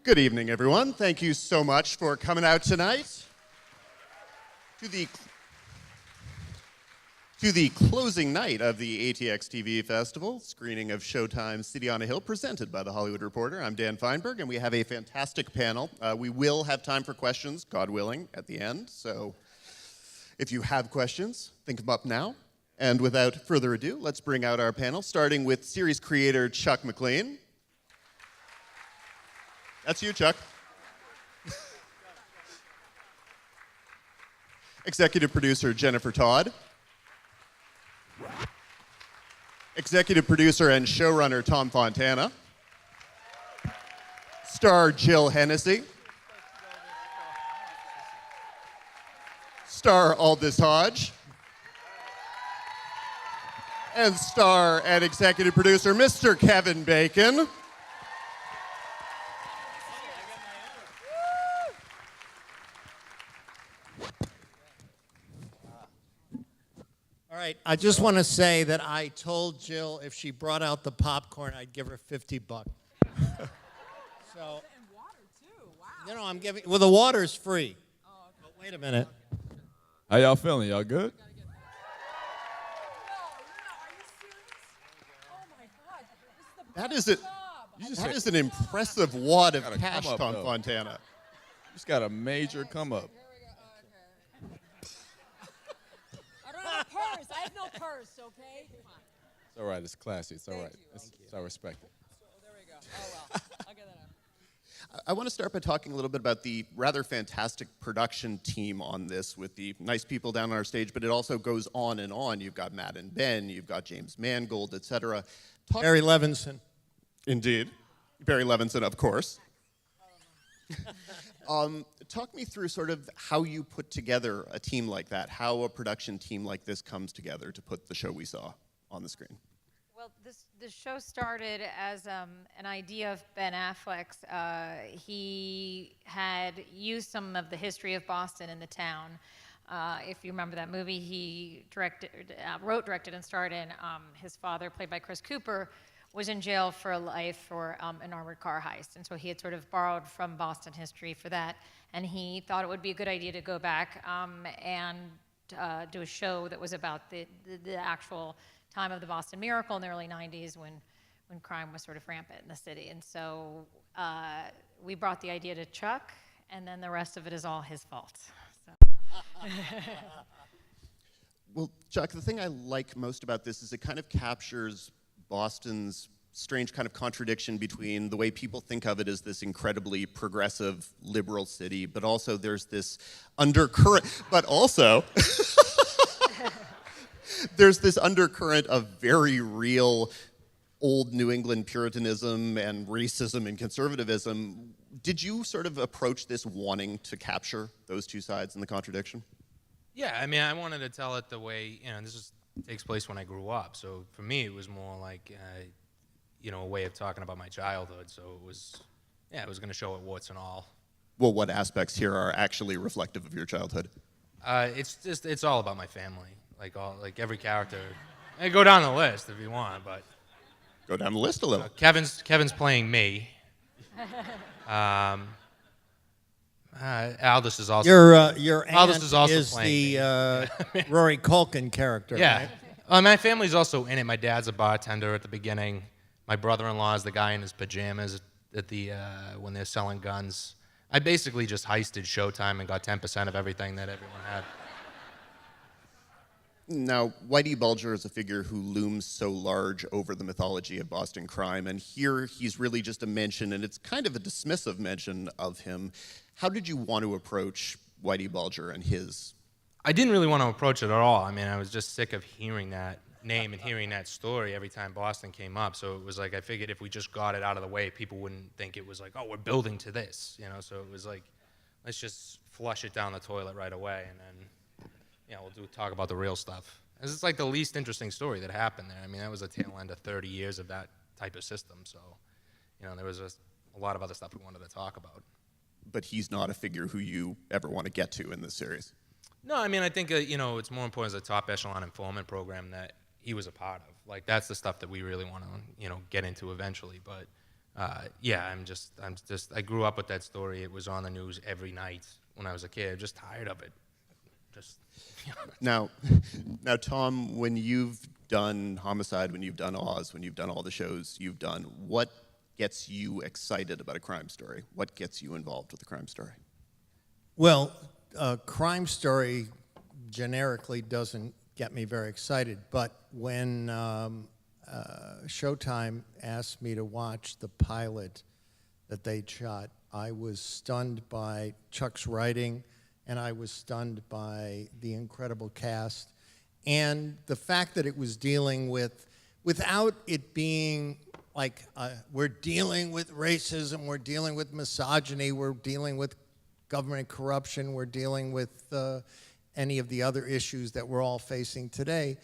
Good evening, everyone. Thank you so much for coming out tonight to the closing night of the ATX TV Festival, screening of Showtime's City on a Hill, presented by The Hollywood Reporter. I'm Dan Fienberg, and we have a fantastic panel. We will have time for questions, God willing, at the end. So if you have questions, think them up now. And without further ado, let's bring out our panel, starting with series creator Chuck MacLean. That's you, Chuck. Executive producer Jennifer Todd. Executive producer and showrunner Tom Fontana. Star Jill Hennessy. Star Aldis Hodge. And star and executive producer Mr. Kevin Bacon. All right, I just want to say that I told Jill if she brought out the popcorn, I'd give her $50. So, and water too. Wow. you know, I'm giving. Well, the water's free. Oh, okay. But wait a minute. How y'all feeling? Y'all good? No, are you serious? Oh my God, this is the best job. That is an impressive wad of Gotta cash, come up, Tom though. Fontana. You just got a major come up. Here we go. Okay. I don't have a purse. I have no purse. Okay. Fine. It's all right. It's classy. It's all Thank right. you. I respect it. So, there we go. Oh well. I'll get that out. I want to start by talking a little bit about the rather fantastic production team on this with the nice people down on our stage, but it also goes on and on. You've got Matt and Ben, you've got James Mangold, etc. Barry Levinson. Indeed. Barry Levinson, of course. Talk me through sort of how you put together a team like that, how a production team like this comes together to put the show we saw on the screen. Well, the show started as an idea of Ben Affleck's. He had used some of the history of Boston in the town. If you remember that movie, he wrote, directed, and starred in. His father, played by Chris Cooper, was in jail for life for an armored car heist. And so he had sort of borrowed from Boston history for that. And he thought it would be a good idea to go back and do a show that was about the actual time of the Boston Miracle in the early 90s when crime was sort of rampant in the city. And so we brought the idea to Chuck, and then the rest of it is all his fault. So. Well, Chuck, the thing I like most about this is it kind of captures Boston's strange kind of contradiction between the way people think of it as this incredibly progressive, liberal city, but also there's this undercurrent, but also there's this undercurrent of very real old New England Puritanism and racism and conservatism. Did you sort of approach this wanting to capture those two sides and the contradiction? Yeah, I mean, I wanted to tell it the way, takes place when I grew up. So for me, it was more like, a way of talking about my childhood. So it was going to show it warts and all. Well, what aspects here are actually reflective of your childhood? It's all about my family. Like every character. I go down the list if you want, but. Go down the list a little. Kevin's playing me. Aldis is also. Your aunt Aldis is also is playing the Rory Culkin character. Yeah. Right? My family's also in it. My dad's a bartender at the beginning. My brother-in-law is the guy in his pajamas at the when they're selling guns. I basically just heisted Showtime and got 10% of everything that everyone had. Now, Whitey Bulger is a figure who looms so large over the mythology of Boston crime, and here he's really just a mention, and it's kind of a dismissive mention of him. How did you want to approach Whitey Bulger and his? I didn't really want to approach it at all. I mean, I was just sick of hearing that name and hearing that story every time Boston came up. So it was like I figured if we just got it out of the way, people wouldn't think it was like, oh, we're building to this, So it was like, let's just flush it down the toilet right away, and then we'll talk about the real stuff. It's like the least interesting story that happened there. I mean, that was a tail end of 30 years of that type of system. So, there was just a lot of other stuff we wanted to talk about. But he's not a figure who you ever want to get to in this series. No, I mean, I think, it's more important as a top echelon informant program that he was a part of. Like, that's the stuff that we really want to, get into eventually. But yeah, I grew up with that story. It was on the news every night when I was a kid. I'm just tired of it. Just. Now, Tom, when you've done Homicide, when you've done Oz, when you've done all the shows you've done, what gets you excited about a crime story? What gets you involved with a crime story? Well, a crime story generically doesn't get me very excited, but when Showtime asked me to watch the pilot that they'd shot, I was stunned by Chuck's writing, and I was stunned by the incredible cast, and the fact that it was dealing with, without it being like, we're dealing with racism, we're dealing with misogyny, we're dealing with government corruption, we're dealing with any of the other issues that we're all facing today.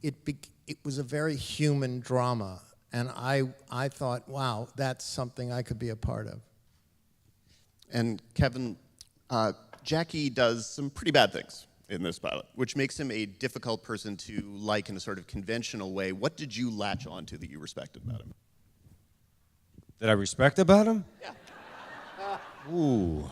It was a very human drama, and I thought, wow, that's something I could be a part of. And Kevin, Jackie does some pretty bad things in this pilot, which makes him a difficult person to like in a sort of conventional way. What did you latch on to that you respected about him? That I respect about him? Yeah. Ooh.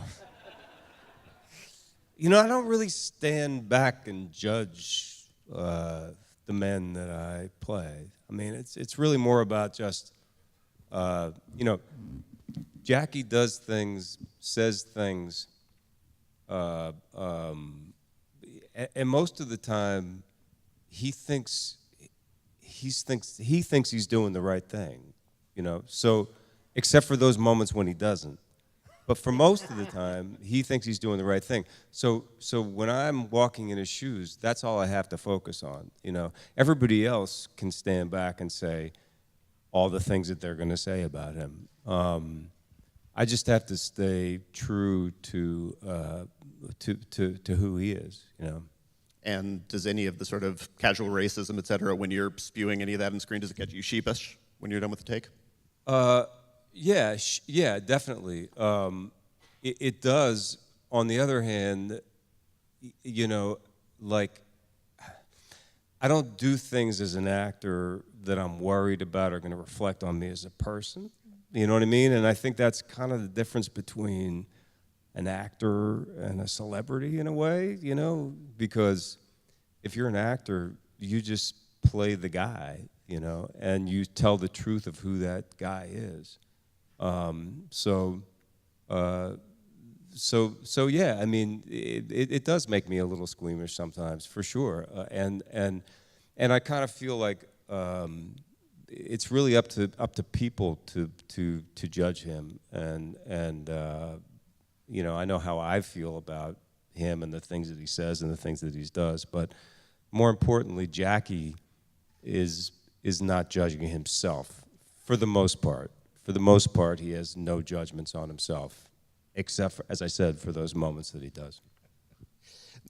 You know, I don't really stand back and judge the men that I play. I mean, it's really more about just, you know, Jackie does things, says things, and most of the time, he thinks he's doing the right thing, you know. So, except for those moments when he doesn't. But for most of the time, he thinks he's doing the right thing. So when I'm walking in his shoes, that's all I have to focus on. You know, everybody else can stand back and say all the things that they're going to say about him. I just have to stay true to who he is. You know. And does any of the sort of casual racism, et cetera, when you're spewing any of that on screen, does it get you sheepish when you're done with the take? Yeah, definitely. It does. On the other hand, you know, like, I don't do things as an actor that I'm worried about are going to reflect on me as a person. You know what I mean? And I think that's kind of the difference between an actor and a celebrity in a way, you know, because if you're an actor, you just play the guy, you know, and you tell the truth of who that guy is. So yeah, I mean, it does make me a little squeamish sometimes, for sure. And I kind of feel like it's really up to people to judge him. And you know, I know how I feel about him and the things that he says and the things that he does. But more importantly, Jackie is not judging himself for the most part. For the most part, he has no judgments on himself, except for, as I said, for those moments that he does.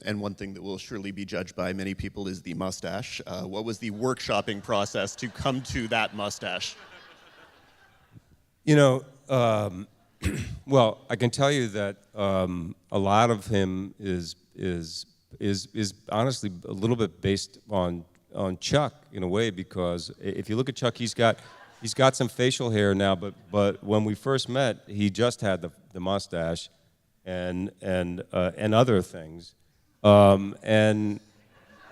And one thing that will surely be judged by many people is the mustache. What was the workshopping process to come to that mustache? You know, well, I can tell you that a lot of him is honestly a little bit based on Chuck in a way, because if you look at Chuck, he's got some facial hair now, but when we first met, he just had the mustache and other things, and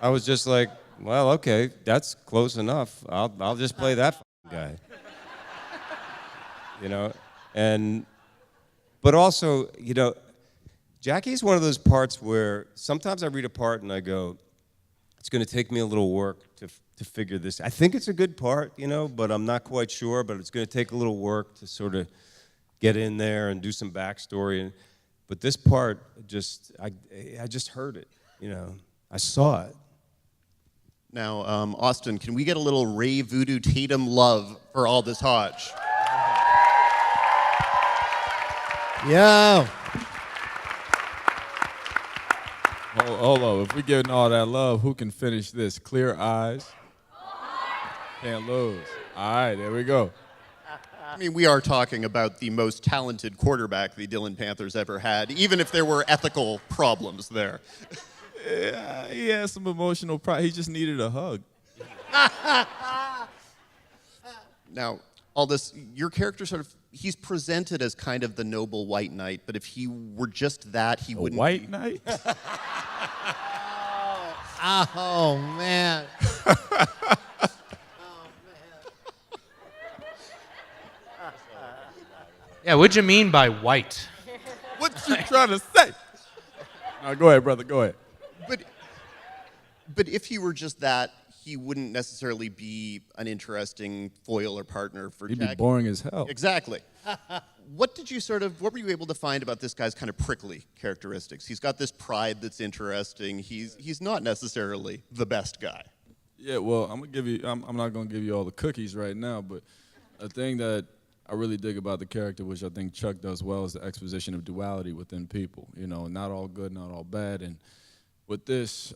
I was just like, well, okay, that's close enough. I'll just play that guy, you know, but also, you know, Jackie's one of those parts where sometimes I read a part and I go, it's going to take me a little work to figure this. I think it's a good part, you know, but I'm not quite sure. But it's going to take a little work to sort of get in there and do some backstory. But this part, I just heard it, you know. I saw it. Now, Austin, can we get a little Ray Voodoo Tatum love for Aldis Hodge? Yeah. Hold on. If we're giving all that love, who can finish this? Clear eyes. Can't lose. All right, there we go. I mean, we are talking about the most talented quarterback the Dillon Panthers ever had, even if there were ethical problems there. Yeah, he had some emotional pride. He just needed a hug. Now, Aldis, your character he's presented as kind of the noble white knight, but if he were just that, he wouldn't White be. knight? Oh, man. Yeah, what'd you mean by white? What you trying to say? No, go ahead, brother. Go ahead. But if he were just that, he wouldn't necessarily be an interesting foil or partner for He'd Jackie. be boring as hell. Exactly. What were you able to find about this guy's kind of prickly characteristics? He's got this pride that's interesting. He's not necessarily the best guy. Yeah, well, I'm not gonna give you all the cookies right now, but a thing that I really dig about the character, which I think Chuck does well, is the exposition of duality within people. You know, not all good, not all bad. And with this,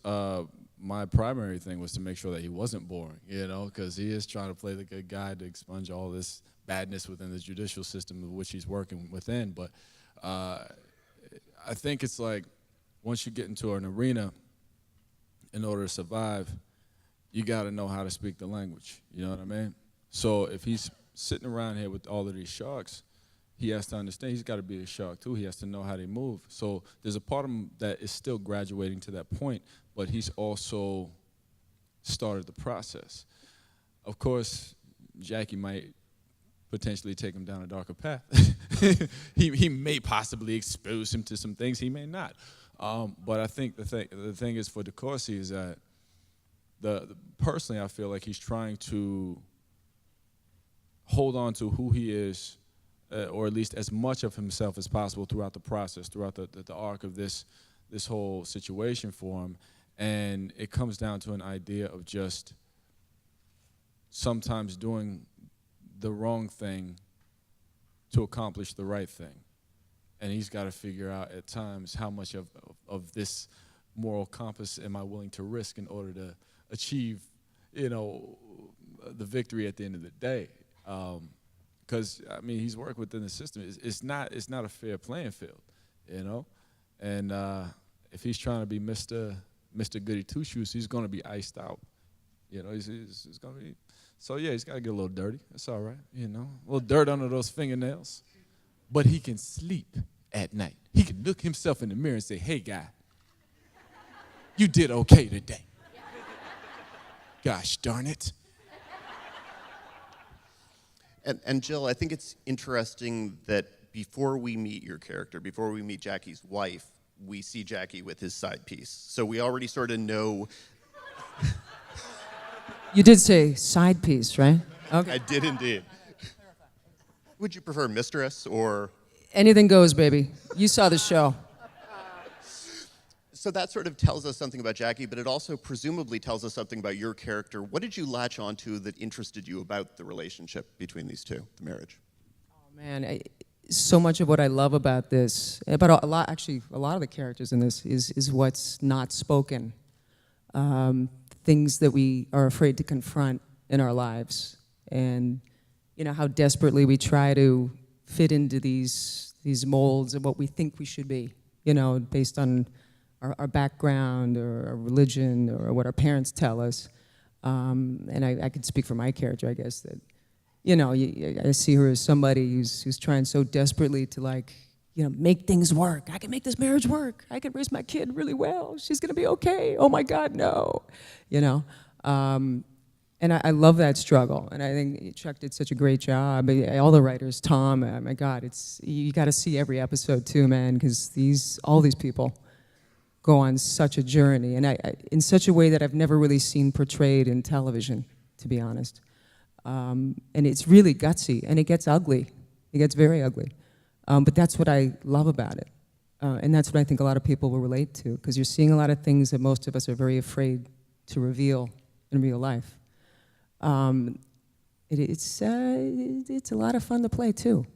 my primary thing was to make sure that he wasn't boring, you know, because he is trying to play the good guy to expunge all this badness within the judicial system of which he's working within. But I think it's like once you get into an arena, in order to survive, you got to know how to speak the language. You know what I mean? So if he's sitting around here with all of these sharks, he has to understand he's got to be a shark too. He has to know how they move. So there's a part of him that is still graduating to that point, but he's also started the process. Of course, Jackie might potentially take him down a darker path. he may possibly expose him to some things, he may not. But I think the thing is for DeCourcy is that personally I feel like he's trying to hold on to who he is, or at least as much of himself as possible throughout the process, throughout the arc of this whole situation for him. And it comes down to an idea of just sometimes doing the wrong thing to accomplish the right thing. And he's got to figure out at times how much of this moral compass am I willing to risk in order to achieve, you know, the victory at the end of the day. Because I mean, he's working within the system. It's not a fair playing field, you know. And if he's trying to be Mr. Goody Two Shoes, he's going to be iced out. You know, he's going to be. So yeah, he's got to get a little dirty. That's all right, you know, a little dirt under those fingernails. But he can sleep at night. He can look himself in the mirror and say, "Hey, guy, you did okay today. Gosh darn it." And Jill, I think it's interesting that before we meet your character, before we meet Jackie's wife, we see Jackie with his side piece. So we already sort of know. You did say side piece, right? Okay. I did indeed. Would you prefer mistress or? Anything goes, baby. You saw the show. So that sort of tells us something about Jackie, but it also presumably tells us something about your character. What did you latch onto that interested you about the relationship between these two, the marriage? Oh, man, so much of what I love about this, but a lot of the characters in this is what's not spoken. Things that we are afraid to confront in our lives. And, you know, how desperately we try to fit into these molds of what we think we should be, you know, based on our background or our religion or what our parents tell us. And I could speak for my character, I guess, that, you know, I see her as somebody who's trying so desperately to, like, you know, make things work. I can make this marriage work. I can raise my kid really well. She's going to be okay. Oh, my God, no. You know? And I love that struggle. And I think Chuck did such a great job. All the writers, Tom, oh my God, you got to see every episode too, man, because all these people go on such a journey, and in such a way that I've never really seen portrayed in television, to be honest. And it's really gutsy, and it gets ugly. It gets very ugly. But that's what I love about it. And that's what I think a lot of people will relate to, because you're seeing a lot of things that most of us are very afraid to reveal in real life. It's a lot of fun to play, too.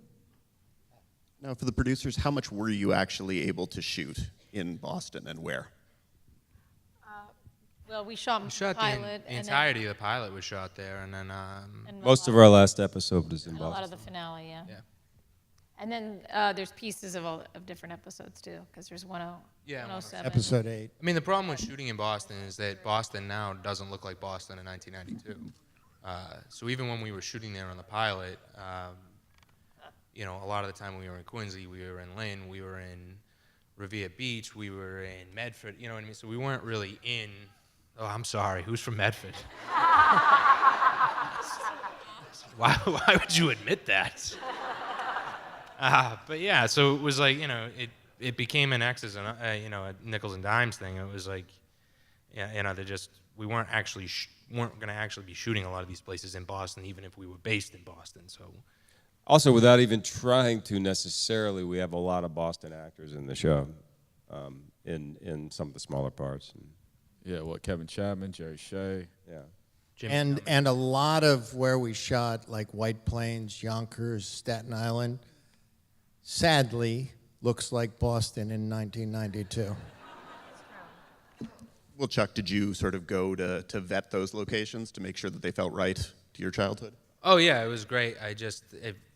Now, for the producers, how much were you actually able to shoot in Boston, and where? Well, we shot The pilot. the entirety of the pilot was shot there, and then and Most of our last episode was in a lot Boston. of the finale, yeah. Yeah. And then there's pieces of different episodes too, because there's 107. Episode 8. I mean, the problem with shooting in Boston is that Boston now doesn't look like Boston in 1992. So even when we were shooting there on the pilot, you know, a lot of the time we were in Quincy, we were in Lynn, we were in Revere Beach, we were in Medford, you know what I mean? So we weren't really in, oh, I'm sorry, who's from Medford? Why would you admit that? But yeah, so it was like, you know, it became an X's and, you know, a nickels and dimes thing. It was like, yeah, you know, we weren't going to actually be shooting a lot of these places in Boston, even if we were based in Boston, so. Also, without even trying to necessarily, we have a lot of Boston actors in the show, in some of the smaller parts. Yeah, Kevin Chapman, Jerry Shea. Yeah. And a lot of where we shot, like White Plains, Yonkers, Staten Island, sadly looks like Boston in 1992. Well, Chuck, did you sort of go to vet those locations to make sure that they felt right to your childhood? Oh yeah, it was great. I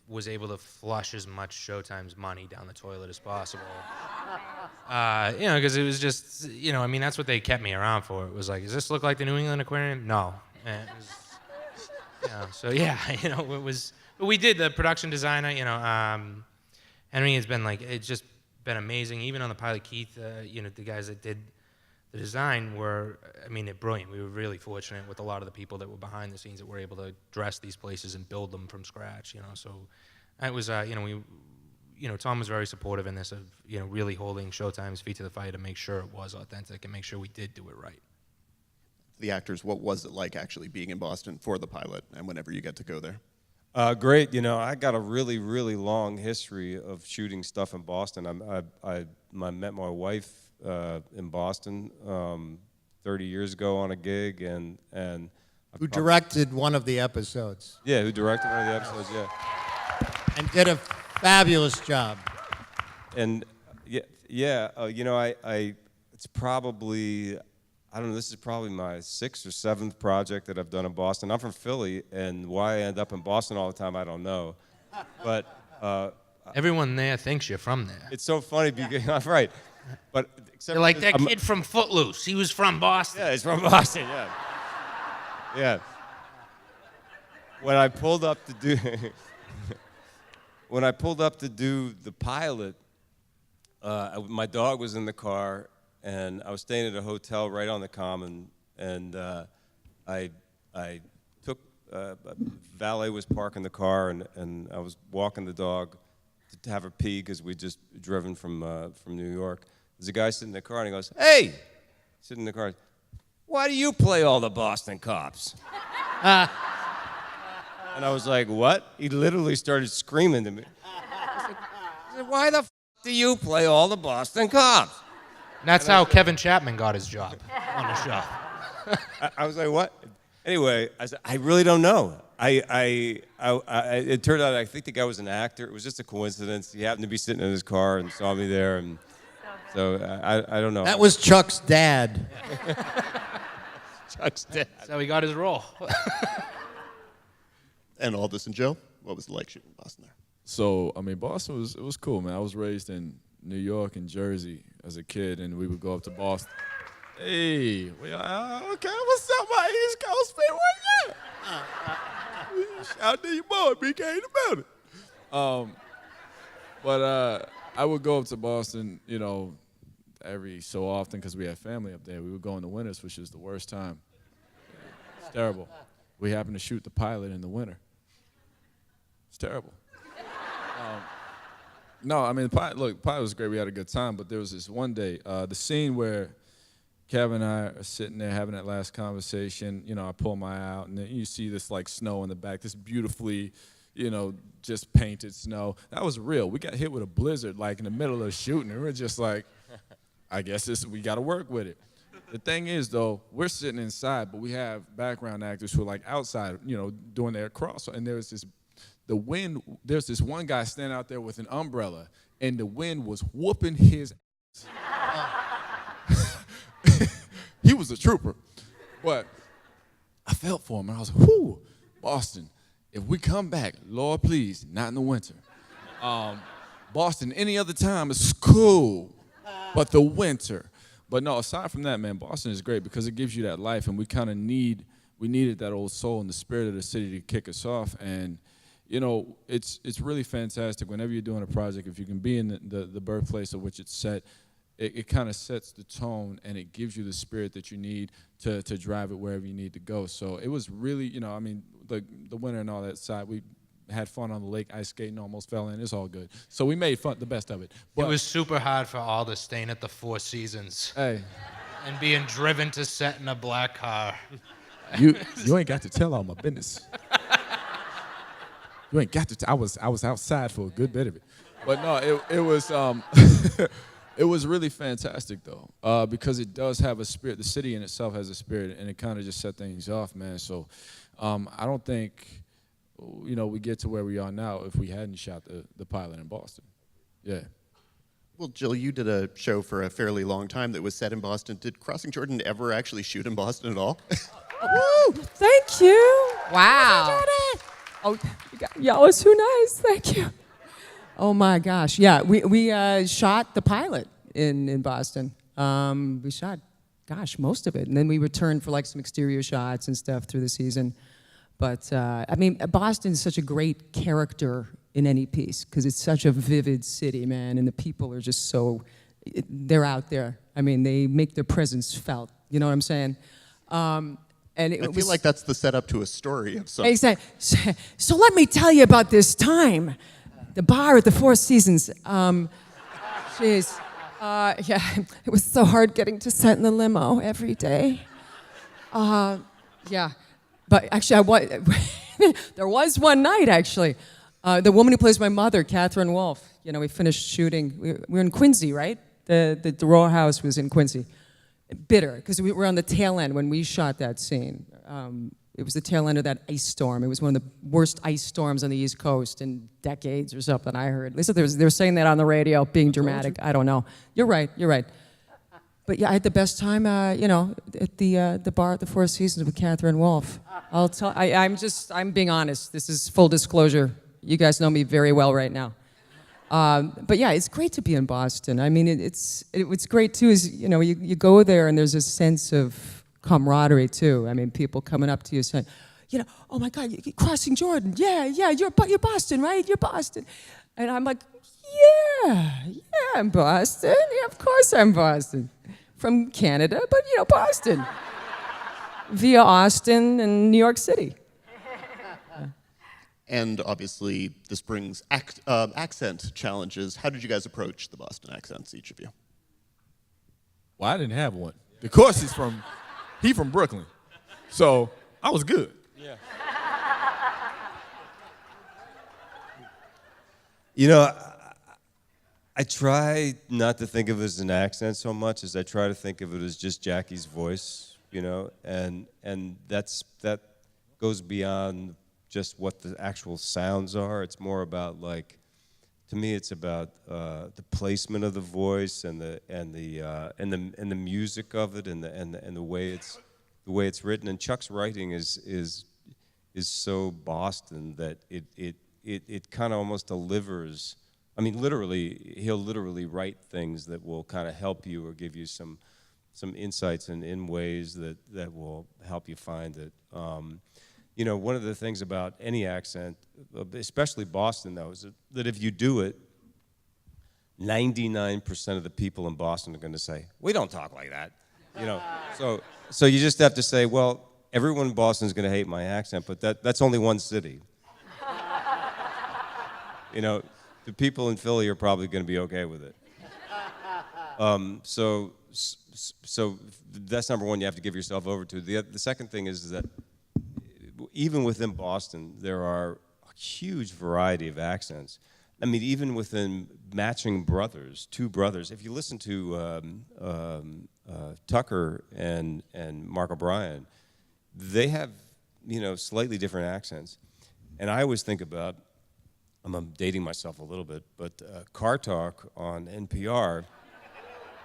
was able to flush as much Showtime's money down the toilet as possible. You know, because it was just, you know, I mean, that's what they kept me around for. It was like, does this look like the New England Aquarium? No. And it was, you know, so yeah, you know, it was, but we did the production designer, you know, Henry has been like, it's just been amazing. Even on the pilot, Keith, you know, the guys that did the design were, I mean, they're brilliant. We were really fortunate with a lot of the people that were behind the scenes that were able to dress these places and build them from scratch, you know. So it was, you know, Tom was very supportive in this of, you know, really holding Showtime's feet to the fire to make sure it was authentic and make sure we did do it right. The actors, what was it like actually being in Boston for the pilot and whenever you get to go there? Great. You know, I got a really, really long history of shooting stuff in Boston. I met my wife in Boston 30 years ago on a gig, and Who directed one of the episodes. Yeah, who directed one of the episodes, yeah. And did a fabulous job. And you know, it's probably, I don't know, this is probably my 6th or 7th project that I've done in Boston. I'm from Philly, and why I end up in Boston all the time, I don't know. But everyone there thinks you're from there. It's so funny because I'm right. But they're like that kid from Footloose. He was from Boston. Yeah, he's from Boston. Yeah. Yeah. When I pulled up to do the pilot, my dog was in the car, and I was staying at a hotel right on the Common, and I took valet was parking the car, and I was walking the dog to have her pee because we'd just driven from New York. There's a guy sitting in the car, and he goes, "Hey," sitting in the car, "why do you play all the Boston cops?" And I was like, "What?" He literally started screaming to me. I said, "Why the f*** do you play all the Boston cops?" And that's how Kevin Chapman got his job on the show. I was like, "What?" Anyway, I said, "I really don't know." It turned out I think the guy was an actor. It was just a coincidence. He happened to be sitting in his car and saw me there, and so I don't know. That was Chuck's dad. Chuck's dad. That's how he got his role. And Aldis and Joe, what was it like shooting in Boston there? So, I mean, Boston was cool, man. I was raised in New York and Jersey as a kid, and we would go up to Boston. Hey, okay, what's up, my East Coast people? Shout out to your boy, BK in the building. But I would go up to Boston, you know, every so often because we had family up there. We would go in the winters, which is the worst time. It's terrible. We happened to shoot the pilot in the winter. It's terrible. No, I mean, the pilot was great. We had a good time, but there was this one day, the scene where Kevin and I are sitting there having that last conversation. You know, I pull my eye out, and then you see this like snow in the back, this beautifully, you know, just painted snow. That was real. We got hit with a blizzard like in the middle of shooting, and we're just like, I guess we got to work with it. The thing is, though, we're sitting inside, but we have background actors who are like outside, you know, doing their cross. And there's this one guy standing out there with an umbrella, and the wind was whooping his ass. He was a trooper. But I felt for him, and I was like, whoo, Boston, if we come back, Lord, please, not in the winter. Boston, any other time is cool, but the winter. But no, aside from that, man, Boston is great because it gives you that life, and we kind of need we needed that old soul and the spirit of the city to kick us off. And you know, it's really fantastic whenever you're doing a project, if you can be in the birthplace of which it's set, it kind of sets the tone and it gives you the spirit that you need to drive it wherever you need to go. So it was really, you know, I mean, the winter and all that side, we had fun on the lake, ice skating, almost fell in. It's all good. So we made the best of it. But It was super hard for Aldis staying at the Four Seasons hey, and being driven to set in a black car. you ain't got to tell all my business. You ain't got to. I was outside for a good bit of it, but no, it was it was really fantastic though, because it does have a spirit. The city in itself has a spirit, and it kind of just set things off, man. So I don't think, you know, we get to where we are now if we hadn't shot the pilot in Boston. Yeah. Well, Jill, you did a show for a fairly long time that was set in Boston. Did Crossing Jordan ever actually shoot in Boston at all? Woo! Thank you. Wow. Oh, y'all are so nice. Thank you. Oh my gosh, yeah, we shot the pilot in Boston. We shot, gosh, most of it, and then we returned for like some exterior shots and stuff through the season. But I mean, Boston's such a great character in any piece because it's such a vivid city, man, and the people are just so, they're out there. I mean, they make their presence felt. You know what I'm saying? And I feel like that's the setup to a story of some. Exactly. So let me tell you about this time. The bar at the Four Seasons. Jeez. Yeah, it was so hard getting to set in the limo every day. Yeah. But actually, there was one night, actually. The woman who plays my mother, Catherine Wolfe, you know, we finished shooting. We were in Quincy, right? The row house was in Quincy. Bitter, because we were on the tail end when we shot that scene. It was the tail end of that ice storm. It was one of the worst ice storms on the East Coast in decades or something, I heard. At least they were saying that on the radio, being dramatic. I don't know. You're right. But yeah, I had the best time, you know, at the bar at the Four Seasons with Catherine Wolfe. I'm being honest. This is full disclosure. You guys know me very well right now. But yeah, it's great to be in Boston. I mean, what's great too is, you know, you go there and there's a sense of camaraderie too. I mean, people coming up to you saying, you know, oh my God, you're Crossing Jordan. Yeah, you're Boston, right? You're Boston. And I'm like, yeah, I'm Boston. Yeah, of course I'm Boston. From Canada, but you know, Boston. Via Austin and New York City. And obviously, this brings accent challenges. How did you guys approach the Boston accents, each of you? Well, I didn't have one. The course is from Brooklyn, so I was good. Yeah. You know, I try not to think of it as an accent so much as I try to think of it as just Jackie's voice, you know, and that goes beyond just what the actual sounds are. It's more about, like, to me, it's about the placement of the voice and the music of it and the way it's written. And Chuck's writing is so Boston that it kind of almost delivers. I mean, literally, he'll literally write things that will kind of help you or give you some insights in ways that will help you find it. You know, one of the things about any accent, especially Boston, though, is that if you do it, 99% of the people in Boston are going to say, "We don't talk like that," you know. So you just have to say, well, everyone in Boston is going to hate my accent, but that's only one city. You know, the people in Philly are probably going to be okay with it. So that's number one. You have to give yourself over to. The second thing is that even within Boston, there are a huge variety of accents. I mean, even within matching brothers, two brothers. If you listen to Tucker and Mark O'Brien, they have, you know, slightly different accents. And I always think about, I'm dating myself a little bit, but Car Talk on NPR,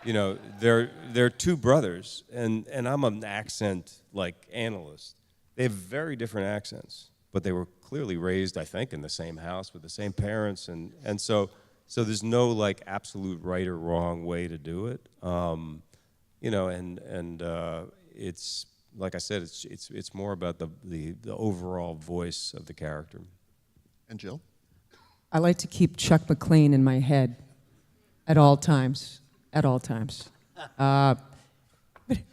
you know, they're two brothers, and I'm an accent like analyst. They have very different accents, but they were clearly raised, I think, in the same house with the same parents, and so there's no like absolute right or wrong way to do it, you know, and it's like I said, it's more about the overall voice of the character. And Jill? I like to keep Chuck MacLean in my head at all times. At all times. But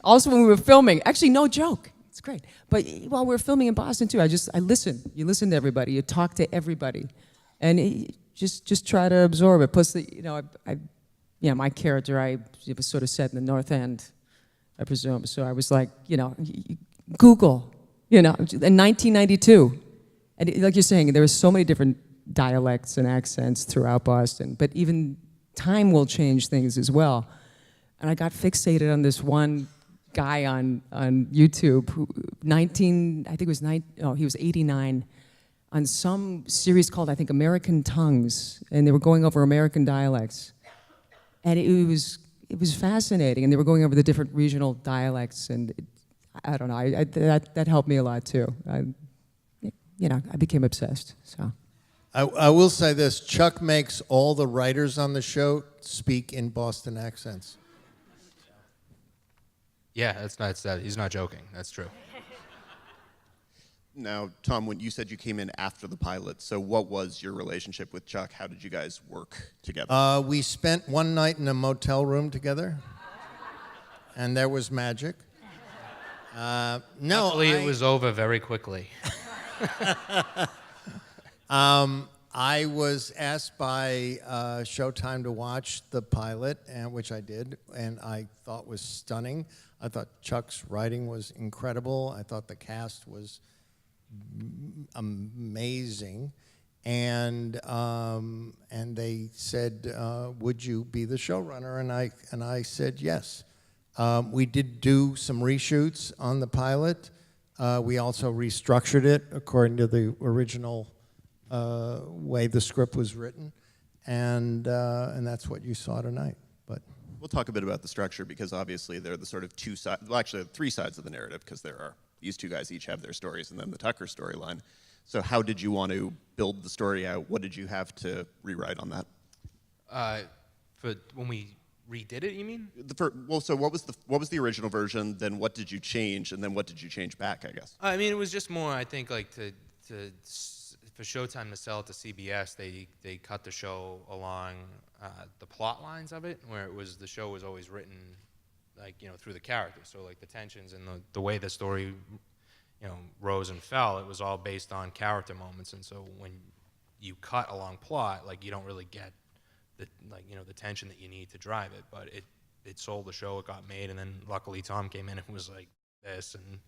also when we were filming, actually no joke, it's great. But while we were filming in Boston too, I listen. You listen to everybody, you talk to everybody, and just try to absorb it. Plus, my character, it was sort of set in the North End, I presume. So I was like, Google, in 1992, and like you're saying, there were so many different dialects and accents throughout Boston. But even time will change things as well. And I got fixated on this one guy on YouTube who he was 89, on some series called, I think, American Tongues, and they were going over American dialects. And it was fascinating, and they were going over the different regional dialects, and I don't know, that helped me a lot too. I became obsessed, so. I will say this, Chuck makes all the writers on the show speak in Boston accents. Yeah, he's not joking. That's true. Now, Tom, when you said you came in after the pilot, so what was your relationship with Chuck? How did you guys work together? We spent one night in a motel room together, and there was magic. Luckily, it was over very quickly. I was asked by Showtime to watch the pilot, which I did, and I thought was stunning. I thought Chuck's writing was incredible. I thought the cast was amazing, and they said, "Would you be the showrunner?" And I said yes. We did do some reshoots on the pilot. We also restructured it according to the original way the script was written, and that's what you saw tonight. But we'll talk a bit about the structure, because obviously they're the sort of two sides, well, actually three sides of the narrative, because these two guys each have their stories, and then the Tucker storyline. So how did you want to build the story out? What did you have to rewrite on that? For when we redid it, you mean? So what was the original version? Then what did you change, and then what did you change back? I guess. I mean, it was just more. I think like for Showtime to sell it to CBS, they cut the show along the plot lines of it, where the show was always written through the characters. So like the tensions and the way the story rose and fell, it was all based on character moments. And so when you cut along plot, you don't really get the tension that you need to drive it. But it sold the show, it got made, and then luckily Tom came in and was like this and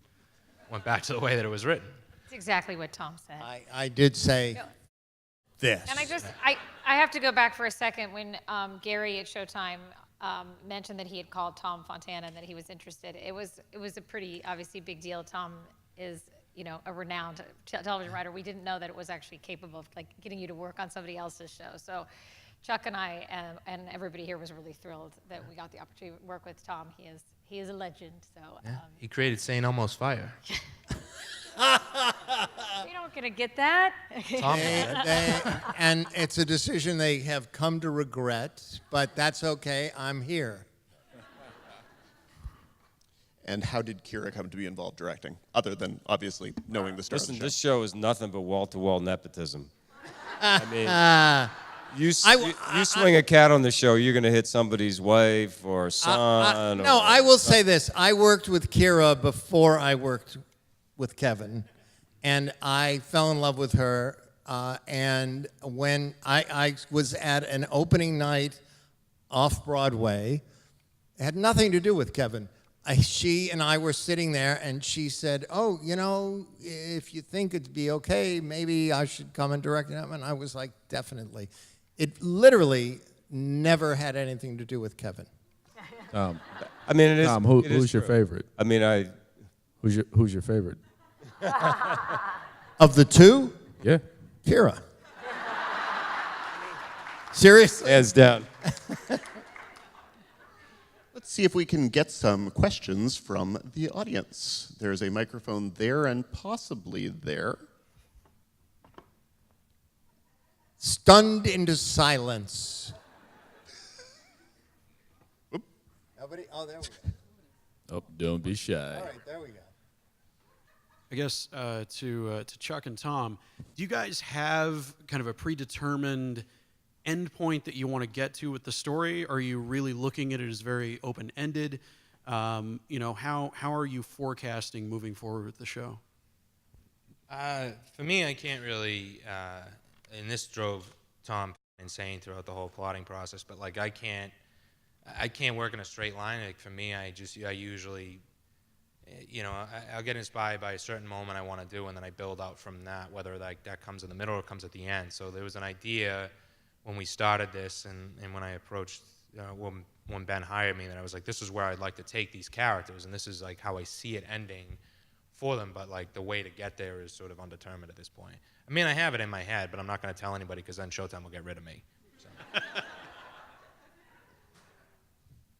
went back to the way that it was written. It's exactly what Tom said. I did say this. And I have to go back for a second when Gary at Showtime mentioned that he had called Tom Fontana and that he was interested. It was a pretty obviously big deal. Tom is a renowned television writer. We didn't know that it was actually capable of getting you to work on somebody else's show. So Chuck and I and everybody here was really thrilled that we got the opportunity to work with Tom. He is a legend. So he created St. Elmo's Fire. We don't gonna get that. And it's a decision they have come to regret, but that's okay. I'm here. And how did Kira come to be involved directing, other than obviously knowing the story? Listen, this show is nothing but wall-to-wall nepotism. I mean, you swing a cat on the show, you're going to hit somebody's wife or son. No, I will say this. I worked with Kira before I worked with Kevin, and I fell in love with her. And when I was at an opening night off Broadway, it had nothing to do with Kevin. She and I were sitting there, and she said, "Oh, if you think it'd be okay, maybe I should come and direct it." And I was like, "Definitely." It literally never had anything to do with Kevin. I mean, it is. Tom, it is who's your true. favorite? I mean, Who's your favorite? Of the two, Yeah. Kira. Seriously? Hands down. Let's see if we can get some questions from the audience. There's a microphone there and possibly there. Stunned into silence. Oop. Nobody? Oh, there we go. Oh, don't be shy. All right, there we go. I guess to Chuck and Tom, do you guys have kind of a predetermined end point that you want to get to with the story? Are you really looking at it as very open-ended? You know, how are you forecasting moving forward with the show? For me, I can't really, and this drove Tom insane throughout the whole plotting process, but like I can't work in a straight line. Like for me, I usually, you know, I'll get inspired by a certain moment I want to do, and then I build out from that, whether like that comes in the middle or comes at the end. So there was an idea when we started this, and when I approached, when Ben hired me, that I was like, this is where I'd like to take these characters, and this is like how I see it ending for them, but like the way to get there is sort of undetermined at this point. I mean, I have it in my head, but I'm not going to tell anybody because then Showtime will get rid of me. So.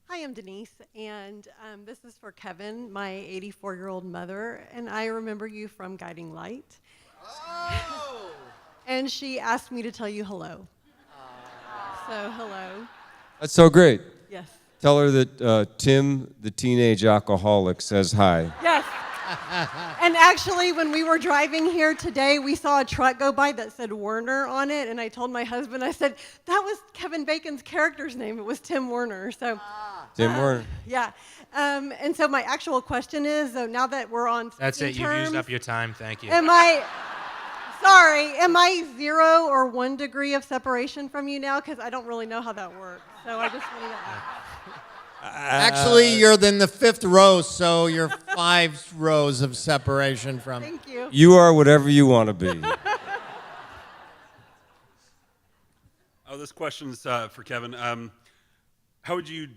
Hi, I'm Denise, and this is for Kevin, my 84-year-old mother, and I remember you from Guiding Light. Oh! And she asked me to tell you hello. So, hello. That's so great. Yes. Tell her that Tim, the teenage alcoholic, says hi. Yes. And actually, when we were driving here today, we saw a truck go by that said Werner on it, and I told my husband, I said, that was Kevin Bacon's character's name. It was Tim Werner. So, Tim Werner. Yeah. And so my actual question is, so now that we're on That's it. terms, You've used up your time. Thank you. am I 0 or 1 degree of separation from you now? Because I don't really know how that works. So I just wanted to ask. Actually, you're in the 5th row, so you're 5 rows of separation from. Thank you. You are whatever you want to be. Oh, this question's for Kevin. How would you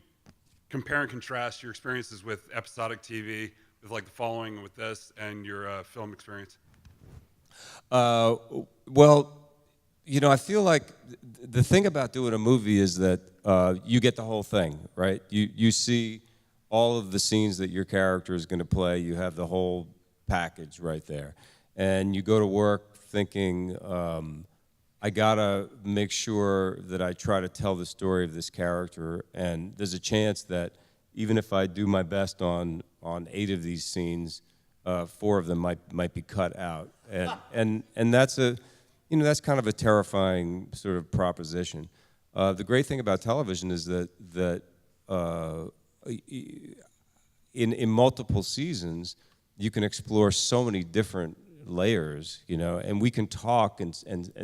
compare and contrast your experiences with episodic TV, with like The Following, with this, and your film experience? Well, you know, I feel like the thing about doing a movie is that you get the whole thing, right? You see all of the scenes that your character is going to play. You have the whole package right there. And you go to work thinking, I got to make sure that I try to tell the story of this character. And there's a chance that even if I do my best on 8 of these scenes, 4 of them might be cut out. And that's that's kind of a terrifying sort of proposition. The great thing about television is that in multiple seasons, you can explore so many different layers, you know, and we can talk and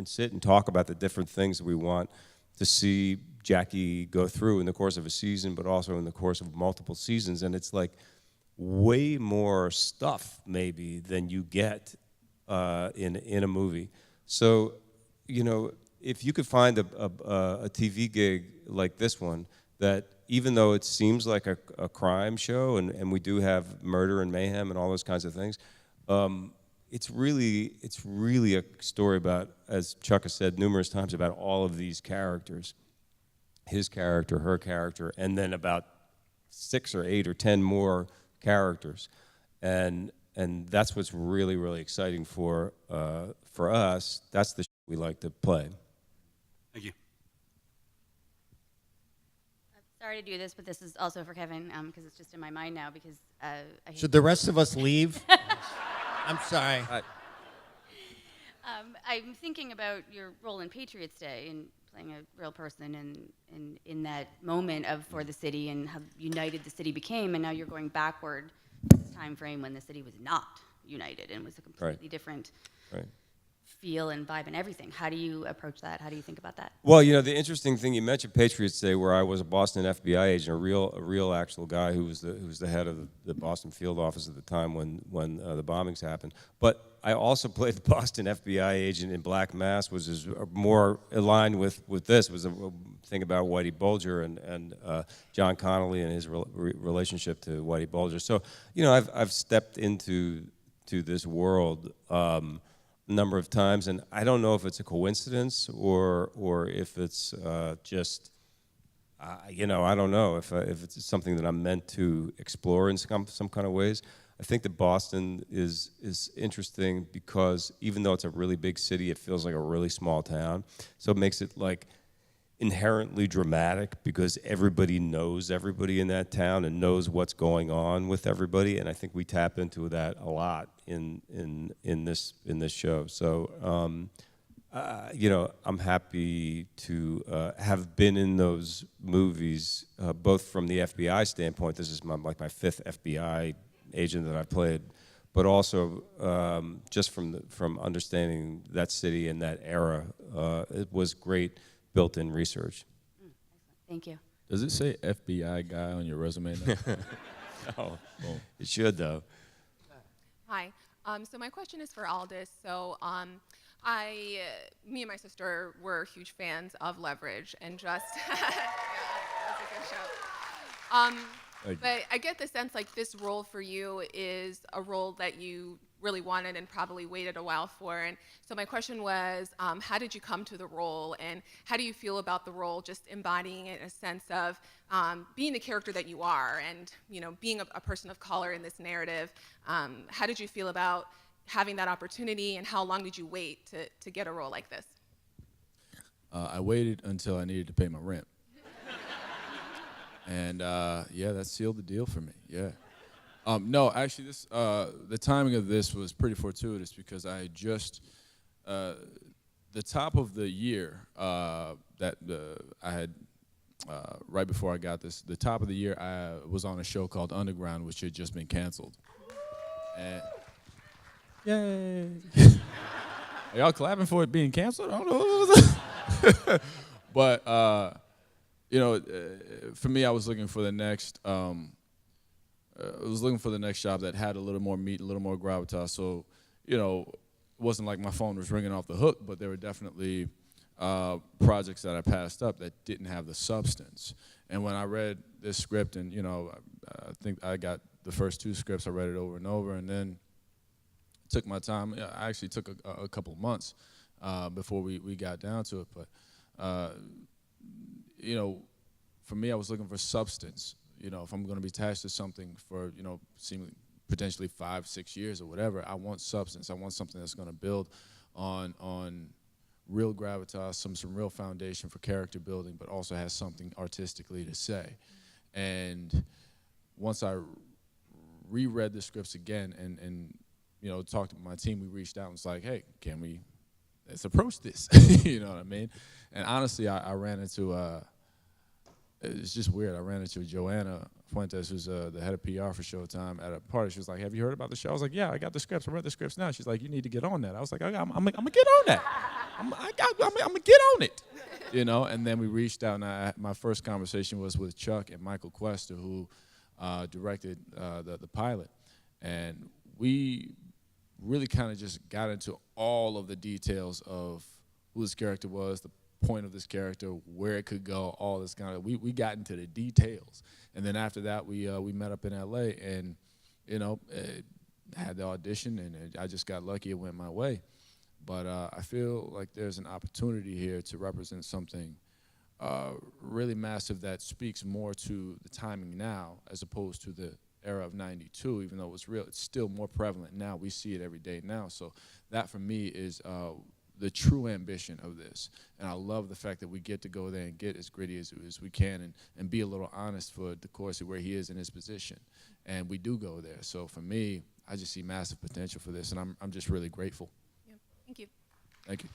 sit and talk about the different things that we want to see Jackie go through in the course of a season, but also in the course of multiple seasons. And it's like way more stuff maybe than you get in a movie. So, you know, if you could find a TV gig like this one, that even though it seems like a crime show, and we do have murder and mayhem and all those kinds of things, it's really a story about, as Chuck has said numerous times, about all of these characters, his character, her character, and then about 6 or 8 or 10 more characters, and that's what's really, really exciting for us. That's the we like to play. Thank you. Sorry to do this, but this is also for Kevin because it's just in my mind now. Because should the rest of us leave? I'm sorry. I'm thinking about your role in Patriots Day and playing a real person and in that moment of for the city and how united the city became, and now you're going backward to this time frame when the city was not united and was a completely different feel and vibe and everything. How do you approach that? How do you think about that? Well, you know, the interesting thing, you mentioned Patriots Day, where I was a Boston FBI agent, a real actual guy who was the head of the Boston field office at the time when the bombings happened. But I also played the Boston FBI agent in Black Mass, which is more aligned with this. It was a thing about Whitey Bulger and John Connolly and his relationship to Whitey Bulger. So, you know, I've stepped into this world a number of times, and I don't know if it's a coincidence or if it's just, you know, I don't know if it's something that I'm meant to explore in some kind of ways. I think that Boston is interesting because even though it's a really big city, it feels like a really small town. So it makes it like inherently dramatic because everybody knows everybody in that town and knows what's going on with everybody, and I think we tap into that a lot in this show. So you know, I'm happy to have been in those movies, both from the FBI standpoint. This is my fifth FBI agent that I've played, but also just from understanding that city and that era. It was great built-in research. Thank you. Does it say FBI guy on your resume now? No, it should though. Hi. So my question is for Aldis. So me and my sister were huge fans of Leverage, and just yeah, that was a good show. But I get the sense like this role for you is a role that you really wanted and probably waited a while for. And so my question was, how did you come to the role, and how do you feel about the role, just embodying it in a sense of being the character that you are, and you know, being a person of color in this narrative? How did you feel about having that opportunity, and how long did you wait to get a role like this? I waited until I needed to pay my rent. And yeah, that sealed the deal for me, yeah. No, actually, the timing of this was pretty fortuitous because I had just, the top of the year that I had, right before I got this, the top of the year I was on a show called Underground, which had just been canceled. And yay! Are y'all clapping for it being canceled? I don't know what was But, you know, for me, I was looking for the next, job that had a little more meat, a little more gravitas. So, you know, it wasn't like my phone was ringing off the hook, but there were definitely projects that I passed up that didn't have the substance. And when I read this script, and, you know, I think I got the first two scripts, I read it over and over, and then took my time. I actually took a couple months before we got down to it. But, you know, for me, I was looking for substance. You know, if I'm going to be attached to something for, you know, seemingly potentially 5-6 years or whatever, I want substance. I want something that's going to build on real gravitas, some real foundation for character building, but also has something artistically to say. And once I reread the scripts again and you know, talked to my team, we reached out and was like, hey, let's approach this. You know what I mean? And honestly, I ran into, it's just weird. I ran into Joanna Fuentes, who's the head of PR for Showtime, at a party. She was like, have you heard about the show? I was like, yeah, I got the scripts. I read the scripts now. She's like, you need to get on that. I was like, I'm going to get on that. I'm going to get on it. You know, and then we reached out, and my first conversation was with Chuck and Michael Quester, who directed the pilot. And we really kind of just got into all of the details of who this character was, the point of this character, where it could go, all this kind of, we got into the details. And then after that, we met up in LA, and, you know, had the audition, and I just got lucky it went my way. But I feel like there's an opportunity here to represent something really massive that speaks more to the timing now as opposed to the era of '92, even though it was real, it's still more prevalent now. We see it every day now. So that for me is the true ambition of this. And I love the fact that we get to go there and get as gritty as we can and be a little honest for DeCourcy where he is in his position. And we do go there. So for me, I just see massive potential for this, and I'm just really grateful. Yeah. Thank you. Thank you.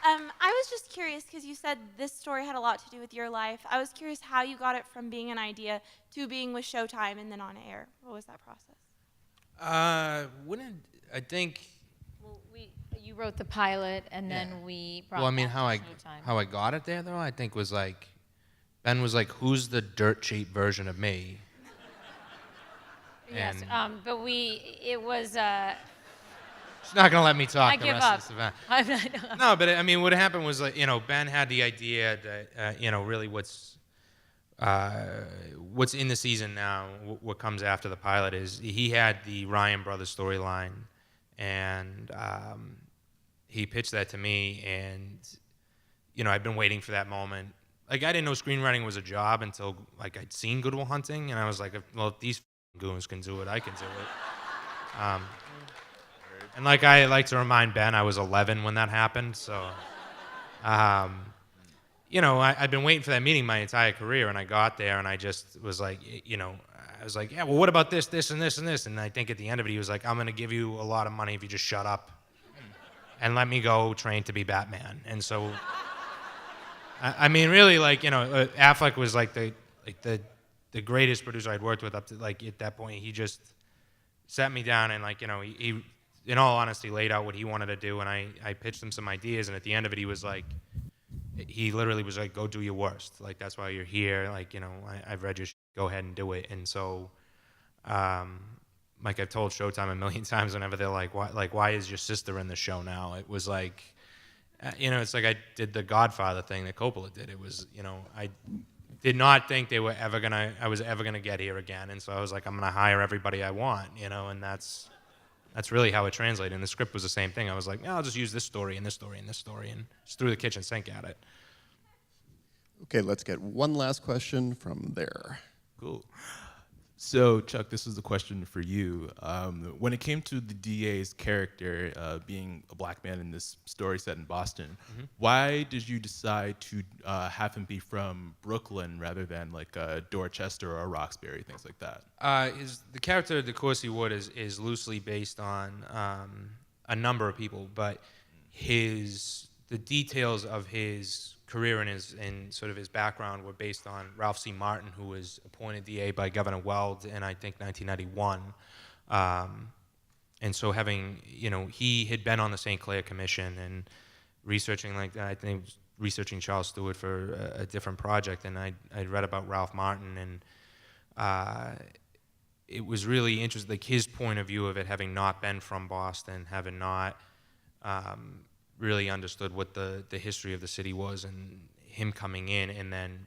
I was just curious because you said this story had a lot to do with your life. I was curious how you got it from being an idea to being with Showtime and then on air. What was that process? I think. Well, you wrote the pilot, and then we brought. Well, I mean, that how to Showtime. I got it there though, I think was like, Ben was like, "Who's the dirt cheap version of me?" Yes, And but it was. she's not gonna let me talk I the give rest up. of this event. I'm not- No, but I mean, what happened was, like, you know, Ben had the idea that, you know, really what's in the season now, what comes after the pilot is he had the Ryan brothers storyline, and he pitched that to me, and, you know, I've been waiting for that moment. Like, I didn't know screenwriting was a job until, like, I'd seen Good Will Hunting, and I was like, well, if these goons can do it, I can do it. And like I like to remind Ben, I was 11 when that happened. So, you know, I'd been waiting for that meeting my entire career, and I got there, and I just was like, you know, I was like, yeah, well, what about this, this, and this, and this? And I think at the end of it, he was like, I'm going to give you a lot of money if you just shut up and let me go train to be Batman. And so, I mean, really, like, you know, Affleck was like the greatest producer I'd worked with up to, like, at that point. He just sat me down and, like, you know, he in all honesty, laid out what he wanted to do, and I pitched him some ideas, and at the end of it, he was like, he literally was like, go do your worst. Like, that's why you're here. Like, you know, I've read your shit. Go ahead and do it. And so, like I've told Showtime a million times whenever they're like, why is your sister in the show now? It was like, you know, it's like I did the Godfather thing that Coppola did. It was, you know, I did not think I was ever gonna get here again. And so I was like, I'm gonna hire everybody I want, you know, and that's really how it translated. And the script was the same thing. I was like, I'll just use this story and this story and this story, and just threw the kitchen sink at it. Okay, let's get one last question from there. Cool. So, Chuck, this is a question for you. When it came to the DA's character being a black man in this story set in Boston, why did you decide to have him be from Brooklyn rather than like Dorchester or Roxbury, things like that? The character of DeCourcy Wood is loosely based on a number of people, but the details of his career and sort of his background were based on Ralph C. Martin, who was appointed DA by Governor Weld in, I think, 1991. And so having, you know, he had been on the St. Clair Commission and researching, like, I think researching Charles Stewart for a different project, and I'd read about Ralph Martin, and it was really interesting, like his point of view of it, having not been from Boston, having not really understood what the history of the city was, and him coming in and then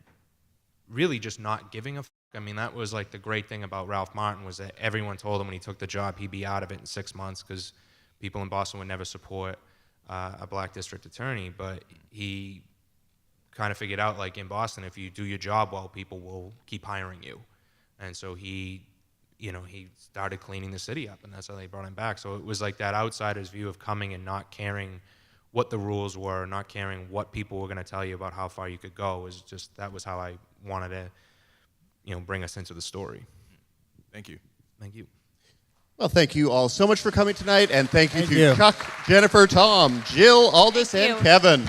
really just not giving a fuck. I mean, that was like the great thing about Ralph Martin, was that everyone told him when he took the job he'd be out of it in 6 months because people in Boston would never support a black district attorney. But he kind of figured out, like, in Boston, if you do your job well, people will keep hiring you. And so he started cleaning the city up, and that's how they brought him back. So it was like that outsider's view of coming and not caring what the rules were, not caring what people were going to tell you about how far you could go. That was how I wanted to, you know, bring us into the story. Thank you. Thank you. Well, thank you all so much for coming tonight, and thank you to Chuck, Jennifer, Tom, Jill, Aldis, and Kevin.